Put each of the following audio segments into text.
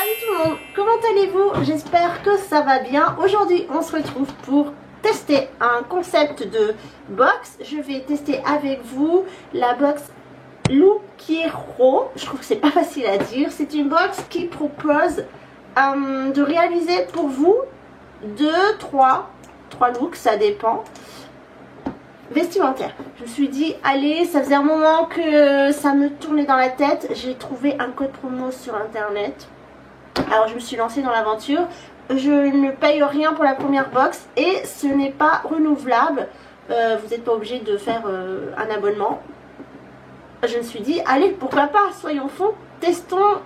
Salut tout le monde, comment allez-vous? J'espère que ça va bien. Aujourd'hui on se retrouve pour tester un concept de box. Je vais tester avec vous la box Lookero. Je trouve que c'est pas facile à dire. C'est une box qui propose de réaliser pour vous 3 looks, ça dépend, vestimentaires. Je me suis dit allez, ça faisait un moment que ça me tournait dans la tête. J'ai trouvé un code promo sur internet, alors je me suis lancée dans l'aventure. Je ne paye rien pour la première box et ce n'est pas renouvelable. Vous n'êtes pas obligé de faire un abonnement. Je me suis dit allez, pourquoi pas, soyons fous, testons,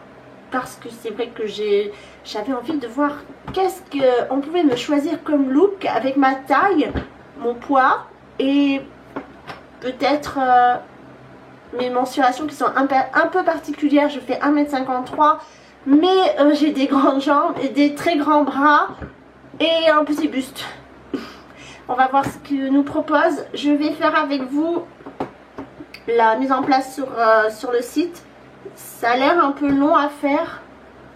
parce que c'est vrai que j'avais envie de voir qu'est-ce qu'on pouvait me choisir comme look avec ma taille, mon poids et peut-être mes mensurations qui sont un peu particulières. Je fais 1m53 mais j'ai des grandes jambes et des très grands bras et un petit buste. On va voir ce qu'il nous propose. Je vais faire avec vous la mise en place sur le site. Ça a l'air un peu long à faire.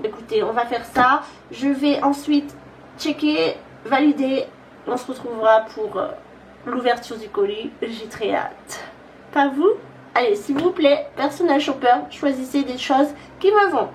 Écoutez, on va faire ça. Je vais ensuite checker, valider. On se retrouvera pour l'ouverture du colis. J'ai très hâte. Pas vous? Allez, s'il vous plaît, personnel shopper, choisissez des choses qui me vont.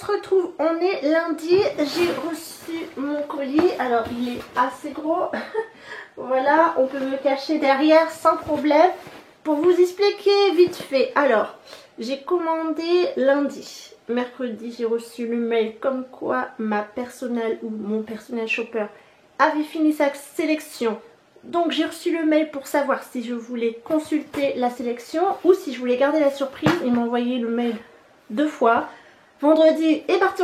Retrouve, on est lundi, j'ai reçu mon colis, alors il est assez gros. Voilà, on peut me cacher derrière sans problème. Pour vous expliquer vite fait, alors j'ai commandé lundi, mercredi j'ai reçu le mail comme quoi ma personnel ou mon personnel shopper avait fini sa sélection. Donc j'ai reçu le mail pour savoir si je voulais consulter la sélection ou si je voulais garder la surprise. Il m'a envoyé le mail 2 fois. Vendredi est parti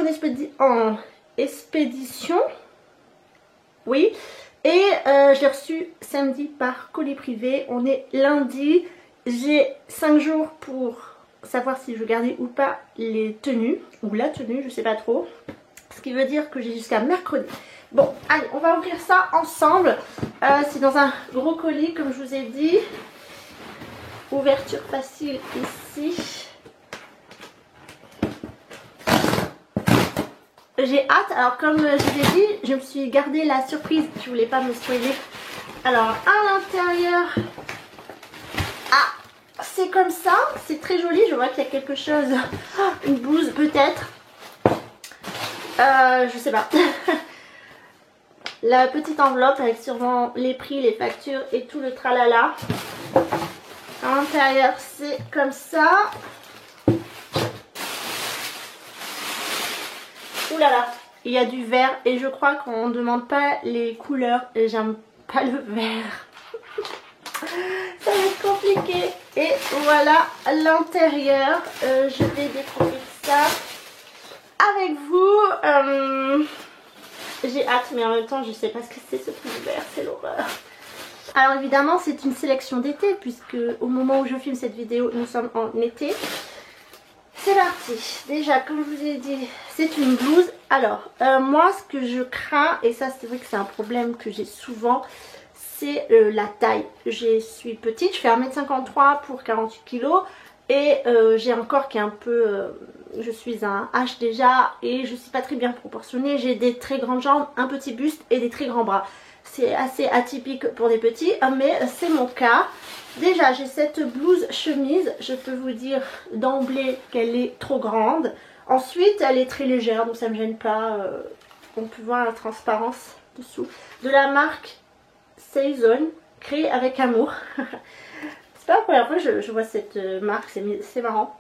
en expédition. Oui. Et je l'ai reçu samedi par colis privé. On est lundi. J'ai 5 jours pour savoir si je gardais ou pas les tenues. Ou la tenue, je sais pas trop. Ce qui veut dire que j'ai jusqu'à mercredi. Bon, allez, on va ouvrir ça ensemble. C'est dans un gros colis, comme je vous ai dit. Ouverture facile ici. J'ai hâte, alors comme je vous ai dit, je me suis gardé la surprise, je voulais pas me spoiler. Alors à l'intérieur, ah, c'est comme ça, c'est très joli, je vois qu'il y a quelque chose, une blouse peut-être, je sais pas. La petite enveloppe avec sûrement les prix, les factures et tout le tralala. À l'intérieur c'est comme ça. Ouh là là, il y a du vert et je crois qu'on ne demande pas les couleurs et j'aime pas le vert. Ça va être compliqué. Et voilà l'intérieur. Je vais découvrir ça avec vous. J'ai hâte mais en même temps je sais pas ce que c'est ce truc vert, c'est l'horreur. Alors évidemment c'est une sélection d'été puisque au moment où je filme cette vidéo nous sommes en été. C'est parti. Déjà comme je vous ai dit c'est une blouse. Alors moi ce que je crains, et ça c'est vrai que c'est un problème que j'ai souvent, c'est la taille. Je suis petite, je fais 1m53 pour 48 kg. Et j'ai un corps qui est un peu... je suis un H déjà et je suis pas très bien proportionnée. J'ai des très grandes jambes, un petit buste et des très grands bras. C'est assez atypique pour des petits, mais c'est mon cas. Déjà, j'ai cette blouse chemise. Je peux vous dire d'emblée qu'elle est trop grande. Ensuite, elle est très légère, donc ça me gêne pas. On peut voir la transparence dessous. De la marque Saison, créée avec amour. C'est pas la première fois que je vois cette marque, c'est marrant.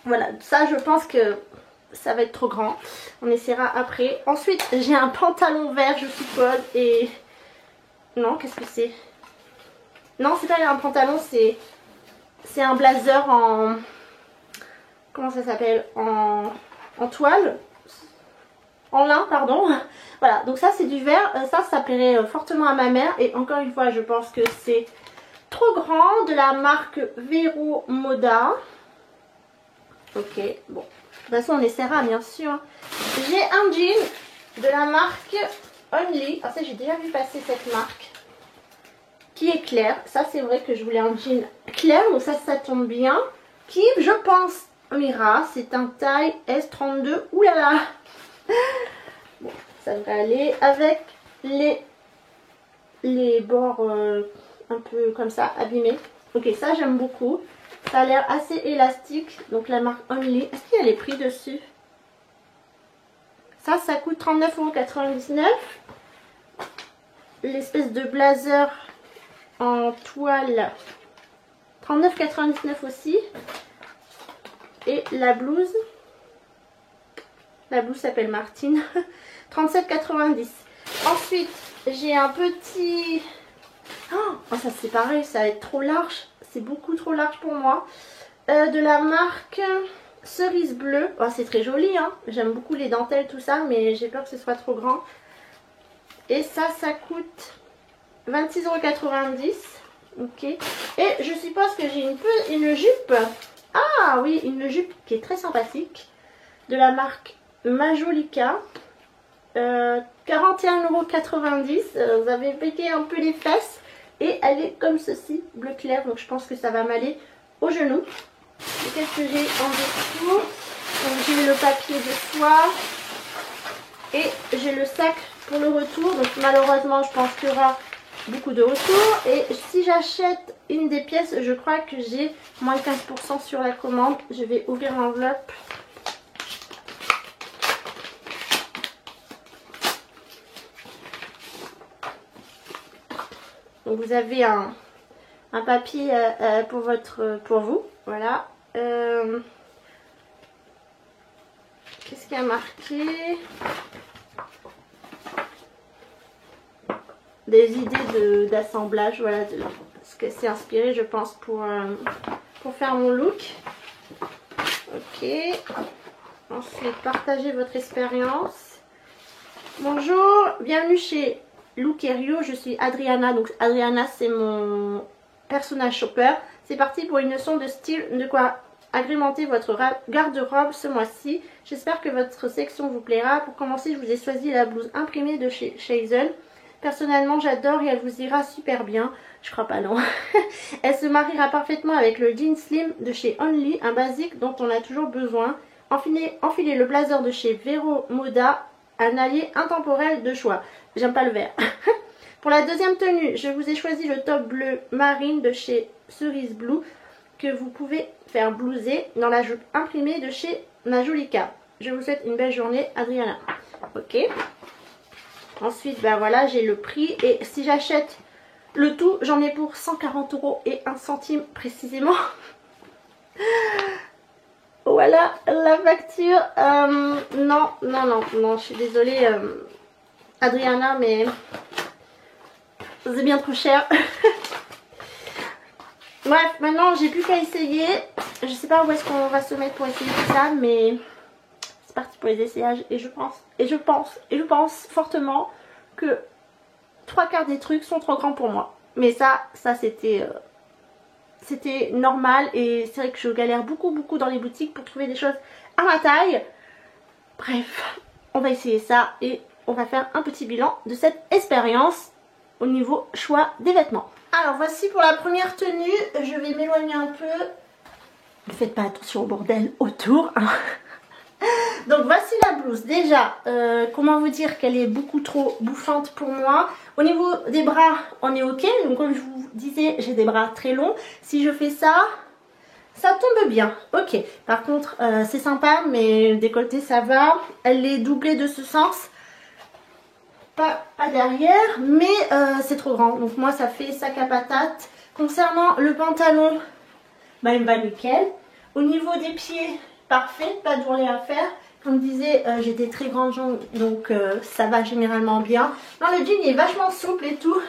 Voilà, ça je pense que ça va être trop grand. On essaiera après. Ensuite, j'ai un pantalon vert, je suppose. Et... non, qu'est-ce que c'est? Non, c'est pas un pantalon, c'est un blazer en... comment ça s'appelle? En toile. En lin, pardon. Voilà, donc ça c'est du vert. Ça plairait fortement à ma mère. Et encore une fois, je pense que c'est trop grand. De la marque Vero Moda. Ok, bon. De toute façon, on essaiera, bien sûr. J'ai un jean de la marque Only. Ah, ça, j'ai déjà vu passer cette marque. Qui est clair. Ça, c'est vrai que je voulais un jean clair. Donc ça tombe bien. Qui, je pense, m'ira. C'est un taille S32. Ouh là là. Bon, ça devrait aller. Avec les bords un peu comme ça, abîmés. Ok, ça, j'aime beaucoup. Ça a l'air assez élastique. Donc la marque Only. Est-ce qu'il y a les prix dessus? Ça coûte 39,99 €. L'espèce de blazer en toile, 39,99 € aussi. Et la blouse s'appelle Martine, 37,90 €. Ensuite, j'ai un petit... oh, ça c'est pareil, ça va être trop large. C'est beaucoup trop large pour moi. De la marque Cerise Bleue. Oh, c'est très joli, hein. J'aime beaucoup les dentelles, tout ça, mais j'ai peur que ce soit trop grand. Et ça coûte 26,90 €. Ok. Et je suppose que j'ai une jupe. Ah oui, une jupe qui est très sympathique. De la marque Majolica. 41,90 €. Vous avez piqué un peu les fesses. Et elle est comme ceci, bleu clair. Donc je pense que ça va m'aller au genou. Et qu'est-ce que j'ai en dessous? Donc j'ai le papier de soie. Et j'ai le sac pour le retour. Donc malheureusement, je pense qu'il y aura beaucoup de retours. Et si j'achète une des pièces, je crois que j'ai moins de 15% sur la commande. Je vais ouvrir l'enveloppe. Donc vous avez un papier pour vous. Voilà. Qu'est-ce qu'il y a marqué? Des idées d'assemblage, voilà, parce que c'est inspiré, je pense, pour faire mon look. Ok. Ensuite, partagez votre expérience. Bonjour, bienvenue chez Lookerio, je suis Adriana. Donc Adriana, c'est mon personnage shopper. C'est parti pour une leçon de style, de quoi agrémenter votre garde-robe ce mois-ci. J'espère que votre section vous plaira. Pour commencer, je vous ai choisi la blouse imprimée de chez Hazel. Personnellement, j'adore et elle vous ira super bien. Je crois pas, non. Elle se mariera parfaitement avec le jean slim de chez Only, un basique dont on a toujours besoin. Enfilez le blazer de chez Vero Moda, un allié intemporel de choix. J'aime pas le vert. Pour la deuxième tenue, je vous ai choisi le top bleu marine de chez Cerise Blue que vous pouvez faire blouser dans la jupe imprimée de chez Majolica. Je vous souhaite une belle journée, Adriana. Ok. Ensuite, ben voilà, j'ai le prix. Et si j'achète le tout, j'en ai pour 140 € et 1 centime précisément. Voilà la facture. Non, je suis désolée, Adriana, mais c'est bien trop cher. Bref, maintenant j'ai plus qu'à essayer. Je sais pas où est-ce qu'on va se mettre pour essayer tout ça, mais c'est parti pour les essayages. Et je pense fortement que 3/4 des trucs sont trop grands pour moi. Mais ça c'était normal. Et c'est vrai que je galère beaucoup dans les boutiques pour trouver des choses à ma taille. Bref, on va essayer ça et on va faire un petit bilan de cette expérience au niveau choix des vêtements. Alors voici pour la première tenue. Je vais m'éloigner un peu. ne faites pas attention au bordel autour, hein. Donc voici la blouse. Déjà, comment vous dire qu'elle est beaucoup trop bouffante pour moi. Au niveau des bras, on est ok. Donc comme je vous disais, j'ai des bras très longs. Si je fais ça, ça tombe bien. Ok. Par contre, c'est sympa, mais le décolleté, ça va. Elle est doublée de ce sens. Pas à derrière, mais c'est trop grand. Donc moi, ça fait sac à patate. Concernant le pantalon, bah, il me va nickel. Au niveau des pieds, parfait. Pas d'ourlet à faire. Comme je disais, j'ai des très grandes jambes, donc ça va généralement bien. Non, le jean il est vachement souple et tout.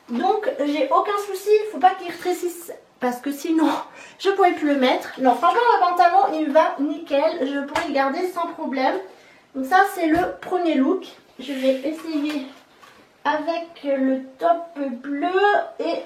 Donc j'ai aucun souci, il ne faut pas qu'il rétrécisse. Parce que sinon, je ne pourrais plus le mettre. Non, franchement, le pantalon, il va nickel. Je pourrais le garder sans problème. Donc ça, c'est le premier look. Je vais essayer avec le top bleu et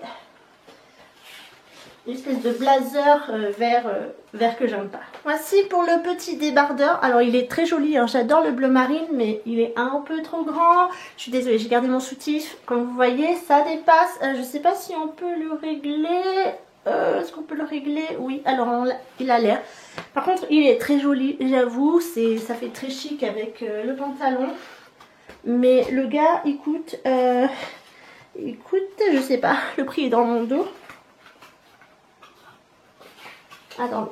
une espèce de blazer vert que j'aime pas. Voici pour le petit débardeur. Alors il est très joli, hein. J'adore le bleu marine, mais il est un peu trop grand. Je suis désolée, j'ai gardé mon soutif. Comme vous voyez, ça dépasse. Je sais pas si on peut le régler. Est-ce qu'on peut le régler? Oui, alors il a l'air. Par contre, il est très joli, j'avoue. Ça fait très chic avec le pantalon. Mais le gars, il coûte, je sais pas, le prix est dans mon dos. Attendez,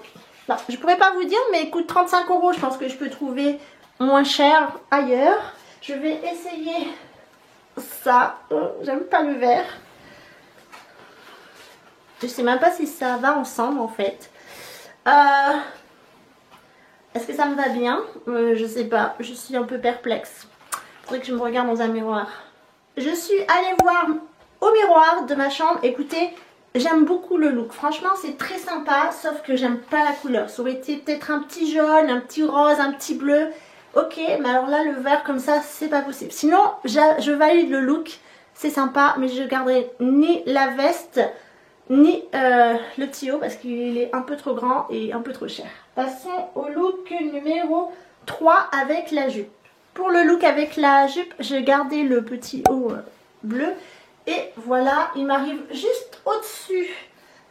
non, je pourrais pas vous dire, mais il coûte 35 €. Je pense que je peux trouver moins cher ailleurs. Je vais essayer ça. J'aime pas le vert. Je sais même pas si ça va ensemble en fait. Est-ce que ça me va bien? Je sais pas, je suis un peu perplexe. Faudrait que je me regarde dans un miroir. Je suis allée voir au miroir de ma chambre. Écoutez, j'aime beaucoup le look. Franchement, c'est très sympa, sauf que j'aime pas la couleur. Ça aurait été peut-être un petit jaune, un petit rose, un petit bleu. Ok, mais alors là, le vert comme ça, c'est pas possible. Sinon, je valide le look. C'est sympa, mais je garderai ni la veste, ni le petit haut parce qu'il est un peu trop grand et un peu trop cher. Passons au look numéro 3 avec la jupe. Pour le look avec la jupe, j'ai gardé le petit haut bleu. Et voilà, il m'arrive juste au-dessus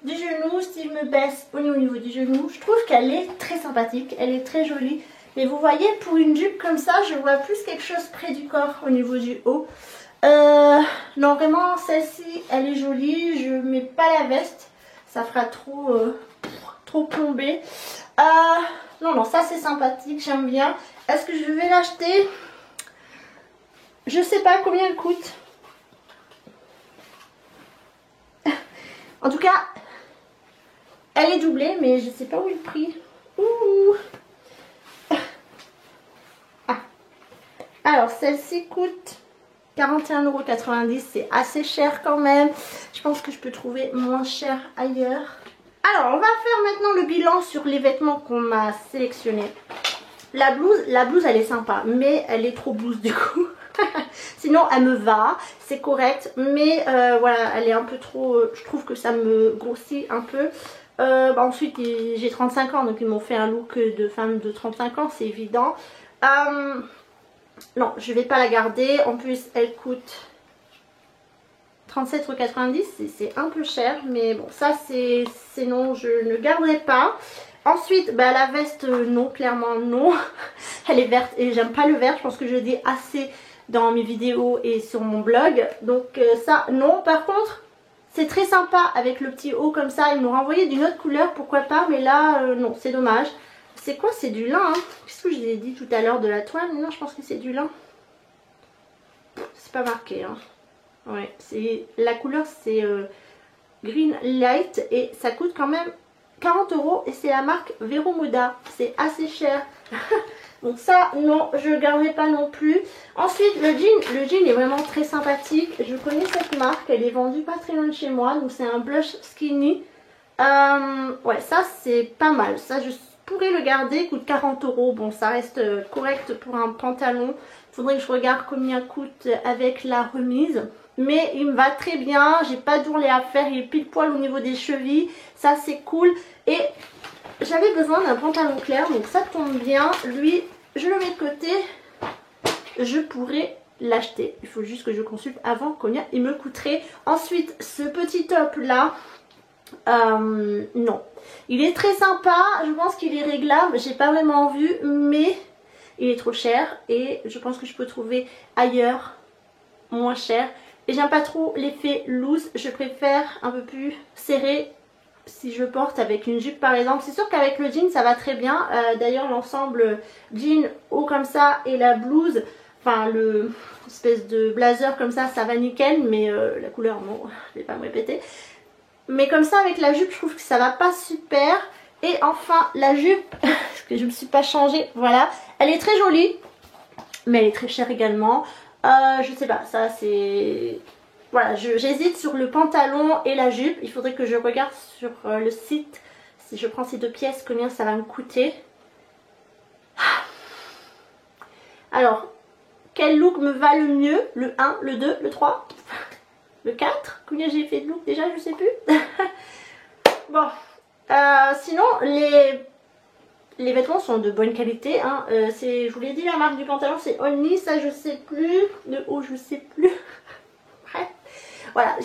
du genou. Si je me baisse au niveau du genou, je trouve qu'elle est très sympathique. Elle est très jolie. Mais vous voyez, pour une jupe comme ça, je vois plus quelque chose près du corps au niveau du haut. Non, vraiment, celle-ci, elle est jolie. Je mets pas la veste. Ça fera trop plombé. Non, ça c'est sympathique, j'aime bien. Est-ce que je vais l'acheter? Je sais pas combien elle coûte. En tout cas, elle est doublée, mais je sais pas où est le prix. Ouh. Ah. Alors, celle-ci coûte 41,90 €. C'est assez cher quand même. Je pense que je peux trouver moins cher ailleurs. Alors, on va faire maintenant le bilan sur les vêtements qu'on m'a sélectionnés. La blouse, elle est sympa, mais elle est trop blouse du coup. Sinon, elle me va, c'est correct, mais voilà, elle est un peu trop... je trouve que ça me grossit un peu. Ensuite, j'ai 35 ans, donc ils m'ont fait un look de femme de 35 ans, c'est évident. Non, je vais pas la garder. En plus, elle coûte 37,90 €. C'est un peu cher, mais bon, ça, c'est non, je ne garderai pas. Ensuite, la veste, non, clairement non. Elle est verte et j'aime pas le vert. Je pense que je le dis assez dans mes vidéos et sur mon blog. Donc ça, non. Par contre, c'est très sympa avec le petit haut comme ça. Ils m'ont renvoyé d'une autre couleur, pourquoi pas. Mais là, non, c'est dommage. C'est quoi? C'est du lin, hein. Qu'est-ce que je vous ai dit tout à l'heure de la toile? Non, je pense que c'est du lin. C'est pas marqué, hein. Ouais, la couleur, c'est Green Light et ça coûte quand même 40 € et c'est la marque Vero Moda. C'est assez cher. Donc ça, non, je ne garderai pas non plus. Ensuite, le jean est vraiment très sympathique. Je connais cette marque, elle est vendue pas très loin de chez moi. Donc c'est un blush skinny. Ouais, ça c'est pas mal. Ça, je pourrais le garder, il coûte 40 €. Bon, ça reste correct pour un pantalon. Il faudrait que je regarde combien coûte avec la remise. Mais il me va très bien, j'ai pas d'ourlet à faire, il est pile poil au niveau des chevilles, ça c'est cool. Et j'avais besoin d'un pantalon clair, donc ça tombe bien. Lui, je le mets de côté, je pourrais l'acheter. Il faut juste que je consulte avant combien il me coûterait. Ensuite, ce petit top là, Non. Il est très sympa, je pense qu'il est réglable, j'ai pas vraiment vu, mais il est trop cher et je pense que je peux trouver ailleurs moins cher. Et j'aime pas trop l'effet loose, je préfère un peu plus serré si je porte avec une jupe par exemple. C'est sûr qu'avec le jean ça va très bien, d'ailleurs l'ensemble jean haut comme ça et la blouse, enfin le espèce de blazer comme ça va nickel, mais la couleur non, je vais pas me répéter. Mais comme ça avec la jupe je trouve que ça va pas super. Et enfin la jupe, parce que je me suis pas changée, voilà, elle est très jolie, mais elle est très chère également. Je sais pas, ça c'est... Voilà, j'hésite sur le pantalon et la jupe. Il faudrait que je regarde sur le site, si je prends ces deux pièces, combien ça va me coûter. Alors, quel look me va le mieux? Le 1, le 2, le 3, le 4? Combien j'ai fait de look déjà? Je sais plus. Bon, sinon les vêtements sont de bonne qualité, hein. Je vous l'ai dit, la marque du pantalon c'est Only, ça je sais plus, de haut je sais plus. Bref, voilà,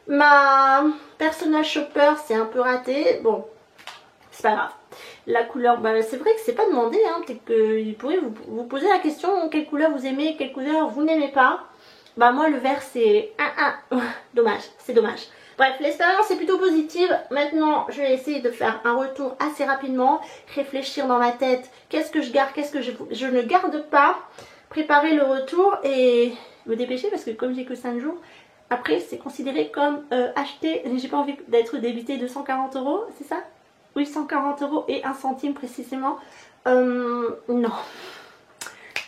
ma personnage shopper c'est un peu raté, bon, c'est pas grave. La couleur, bah, c'est vrai que c'est pas demandé, hein. Peut-être qu'il pourrait vous poser la question, quelle couleur vous aimez, quelle couleur vous n'aimez pas. Bah moi le vert c'est dommage, c'est dommage. Bref, l'expérience est plutôt positive. Maintenant, je vais essayer de faire un retour assez rapidement. Réfléchir dans ma tête. Qu'est-ce que je garde, qu'est-ce que je ne garde pas. Préparer le retour et me dépêcher parce que comme j'ai que 5 jours, après c'est considéré comme acheté. J'ai pas envie d'être débité de 140 €, c'est ça? Oui, 140 € et 1 centime précisément. Non.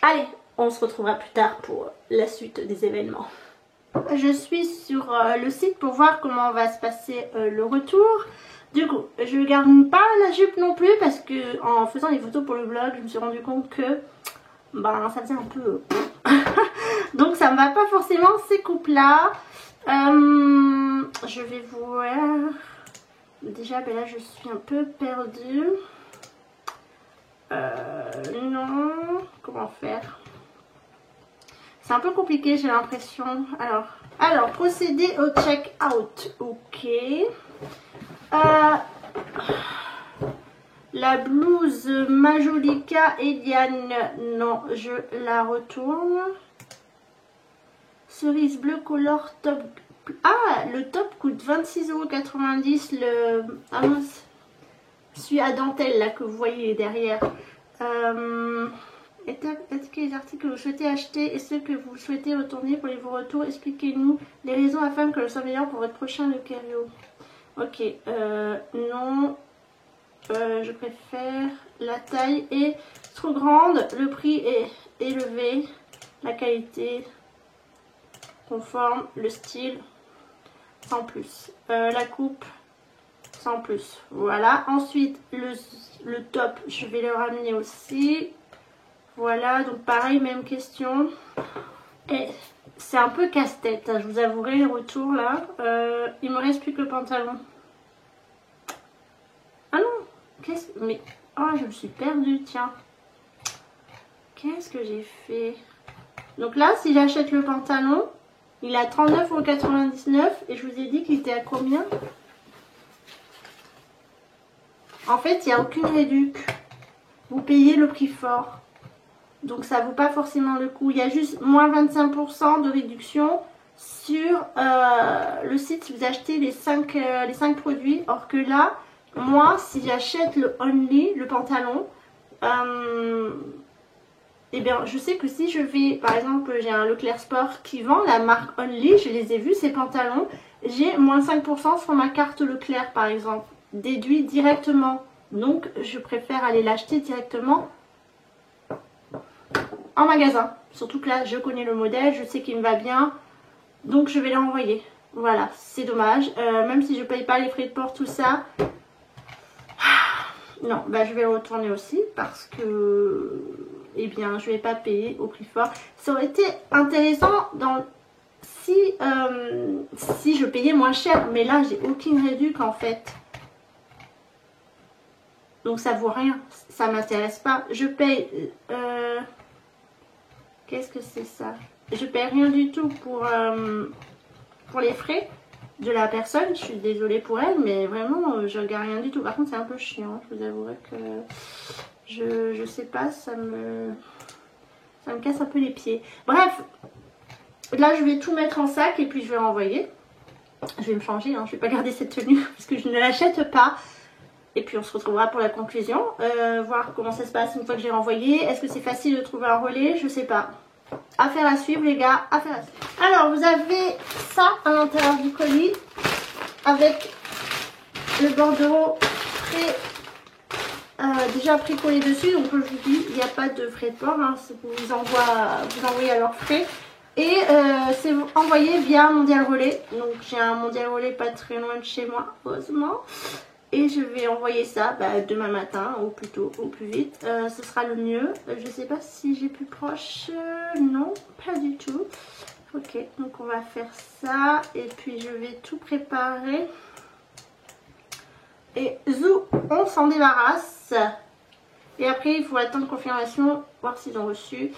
Allez, on se retrouvera plus tard pour la suite des événements. Je suis sur le site pour voir comment va se passer le retour. Du coup, je ne garde pas la jupe non plus parce que en faisant les photos pour le vlog, je me suis rendu compte que ça faisait un peu... Donc ça ne me va pas forcément ces coupes-là. Je vais voir... Déjà, ben là je suis un peu perdue. Non, comment faire? C'est un peu compliqué, j'ai l'impression. Alors, procéder au check-out. Ok. La blouse Majolica Eliane. Non, je la retourne. Cerise bleu color top. Ah, le top coûte 26,90 €. Ah mince. Celui à dentelle là que vous voyez derrière. Indiquez les articles que vous souhaitez acheter et ceux que vous souhaitez retourner pour les vos retours. Expliquez-nous les raisons afin que le soit meilleur pour votre prochain Locario. Ok, non, je préfère la taille est trop grande, le prix est élevé, la qualité conforme, le style sans plus, la coupe sans plus. Voilà, ensuite le top, je vais le ramener aussi. Voilà, donc pareil, même question. Et c'est un peu casse-tête, hein, je vous avouerai le retour là. Il me reste plus que le pantalon. Ah non, mais oh, je me suis perdue, tiens. Qu'est-ce que j'ai fait? Donc là, si j'achète le pantalon, il est à 39,99 € et je vous ai dit qu'il était à combien? En fait, il n'y a aucune réduction. Vous payez le prix fort. Donc ça vaut pas forcément le coup. Il y a juste moins 25% de réduction sur le site si vous achetez les 5 produits. Or que là, moi, si j'achète le Only, le pantalon, eh bien, je sais que si je vais, par exemple, j'ai un Leclerc Sport qui vend la marque Only, je les ai vus, ces pantalons, j'ai moins 5% sur ma carte Leclerc, par exemple, déduit directement. Donc, je préfère aller l'acheter directement en magasin. Surtout que là, je connais le modèle, je sais qu'il me va bien, donc je vais l'envoyer. Voilà, c'est dommage. Même si je paye pas les frais de port, tout ça. Non, bah, je vais le retourner aussi parce que, eh bien, je vais pas payer au prix fort. Ça aurait été intéressant si je payais moins cher, mais là, j'ai aucune réduction en fait. Donc ça vaut rien, ça m'intéresse pas. Je paye... qu'est-ce que c'est ça? Je paye rien du tout pour les frais. de la personne. Je suis désolée pour elle, mais vraiment je regarde rien du tout. Par contre c'est un peu chiant, je vous avouerai que je sais pas, ça me casse un peu les pieds. Bref, là je vais tout mettre en sac et puis je vais renvoyer. Je vais me changer, hein, je vais pas garder cette tenue parce que je ne l'achète pas. Et puis on se retrouvera pour la conclusion, voir comment ça se passe une fois que j'ai renvoyé. Est-ce que c'est facile de trouver un relais? Je sais pas. Affaire à suivre les gars, affaire à suivre. Alors vous avez ça à l'intérieur du colis avec le bordereau déjà précollé dessus. Donc comme je vous dis, il n'y a pas de frais de port, hein, vous envoyez à leurs frais. Et c'est envoyé via Mondial Relais. Donc j'ai un Mondial Relais pas très loin de chez moi, heureusement. Et je vais envoyer ça demain matin, ou plutôt au plus vite. Ce sera le mieux. Je sais pas si j'ai plus proche. Non, pas du tout. Ok, donc on va faire ça. Et puis je vais tout préparer. Et zou, on s'en débarrasse. Et après, il faut attendre confirmation, voir s'ils ont reçu.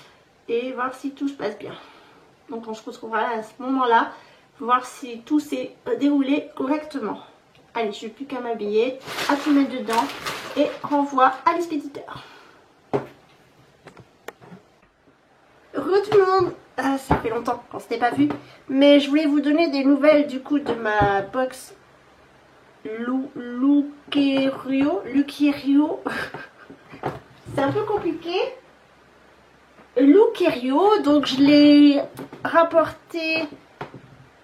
Et voir si tout se passe bien. Donc on se retrouvera à ce moment-là. Voir si tout s'est déroulé correctement. Allez, je n'ai plus qu'à m'habiller, à tout mettre dedans et renvoi à l'expéditeur. Re tout le monde, ça fait longtemps qu'on ne s'était pas vu, mais je voulais vous donner des nouvelles du coup de ma box Luquerio. C'est un peu compliqué. Luquerio, donc je l'ai rapporté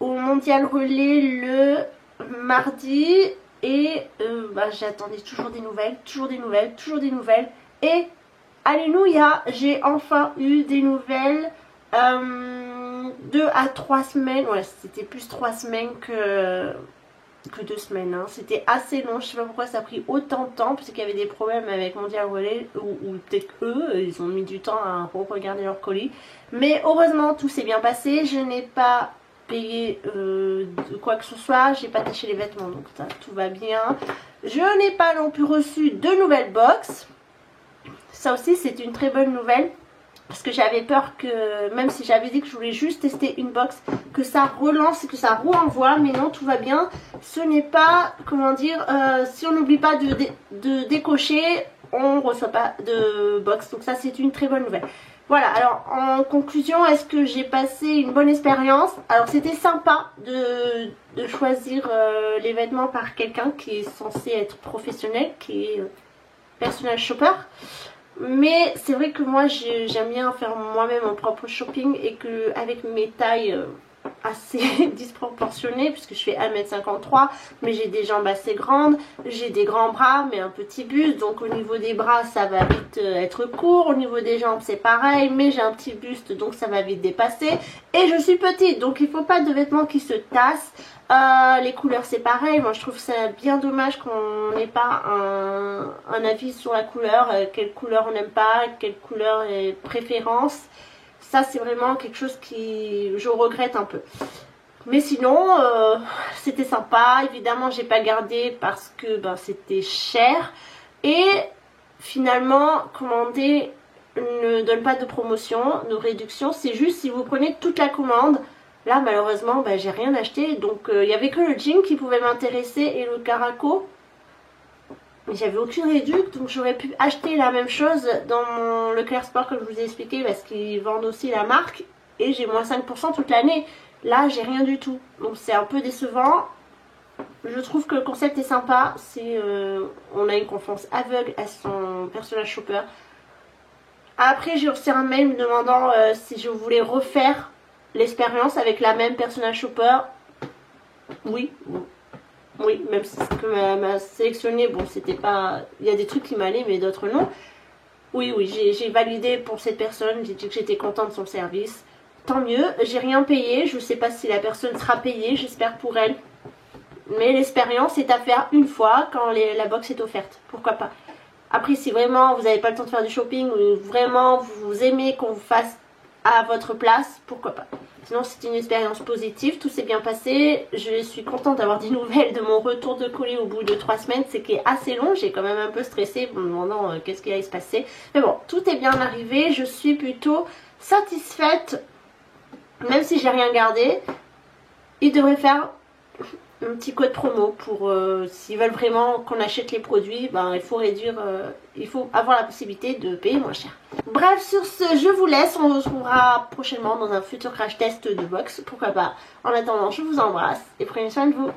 au Mondial Relais le mardi et j'attendais toujours des nouvelles, et alléluia, j'ai enfin eu des nouvelles. 2 à 3 semaines, ouais, c'était plus 3 semaines que 2 semaines, hein. C'était assez long, je sais pas pourquoi ça a pris autant de temps, parce qu'il y avait des problèmes avec Mondial Relais, ou peut-être eux, ils ont mis du temps à regarder leur colis, mais heureusement tout s'est bien passé. Je n'ai pas payé quoi que ce soit, j'ai pas taché les vêtements, donc ça, tout va bien. Je n'ai pas non plus reçu de nouvelles box. Ça aussi c'est une très bonne nouvelle, parce que j'avais peur que, même si j'avais dit que je voulais juste tester une box, que ça relance et que ça renvoie, mais non, tout va bien. Ce n'est pas, comment dire, si on n'oublie pas de décocher, on reçoit pas de box, donc ça c'est une très bonne nouvelle. Voilà, alors en conclusion, est-ce que j'ai passé une bonne expérience? Alors c'était sympa de choisir les vêtements par quelqu'un qui est censé être professionnel, qui est personal shopper. Mais c'est vrai que moi j'aime bien faire moi-même mon propre shopping, et que avec mes tailles assez disproportionnées, puisque je fais 1m53, mais j'ai des jambes assez grandes, j'ai des grands bras mais un petit buste, donc au niveau des bras ça va vite être court, au niveau des jambes c'est pareil, mais j'ai un petit buste donc ça va vite dépasser, et je suis petite donc il faut pas de vêtements qui se tassent. Les couleurs c'est pareil, moi je trouve ça bien dommage qu'on n'ait pas un avis sur la couleur, quelle couleur on n'aime pas, quelle couleur est préférence. Ça c'est vraiment quelque chose qui je regrette un peu. Mais sinon c'était sympa. Évidemment j'ai pas gardé parce que c'était cher, et finalement commander ne donne pas de promotion, de réduction, c'est juste si vous prenez toute la commande. Là malheureusement j'ai rien acheté, donc il n'y avait que le jean qui pouvait m'intéresser et le caraco. J'avais aucune réduction, donc j'aurais pu acheter la même chose dans mon Leclerc Sport comme je vous ai expliqué, parce qu'ils vendent aussi la marque, et j'ai moins 5% toute l'année. Là j'ai rien du tout, donc c'est un peu décevant. Je trouve que le concept est sympa, on a une confiance aveugle à son personnage shopper. Après j'ai reçu un mail me demandant si je voulais refaire l'expérience avec la même personnage shopper. Oui, même si ce que m'a sélectionné, bon c'était pas, il y a des trucs qui m'allaient mais d'autres non. Oui, j'ai validé pour cette personne, j'ai dit que j'étais contente de son service. Tant mieux, j'ai rien payé, je sais pas si la personne sera payée, j'espère pour elle. Mais l'expérience est à faire une fois quand la box est offerte, pourquoi pas. Après si vraiment vous n'avez pas le temps de faire du shopping, ou vraiment vous aimez qu'on vous fasse à votre place, pourquoi pas. Sinon c'est une expérience positive, tout s'est bien passé. Je suis contente d'avoir des nouvelles de mon retour de colis au bout de 3 semaines, c'est qui est assez long, j'ai quand même un peu stressé en me demandant qu'est-ce qui allait se passer. Mais bon, tout est bien arrivé, je suis plutôt satisfaite, même si j'ai rien gardé. Il devrait faire un petit code promo pour s'ils veulent vraiment qu'on achète les produits, ben, il faut réduire, il faut avoir la possibilité de payer moins cher. Bref, sur ce, je vous laisse. On se retrouvera prochainement dans un futur crash test de box, pourquoi pas. En attendant, je vous embrasse et prenez soin de vous.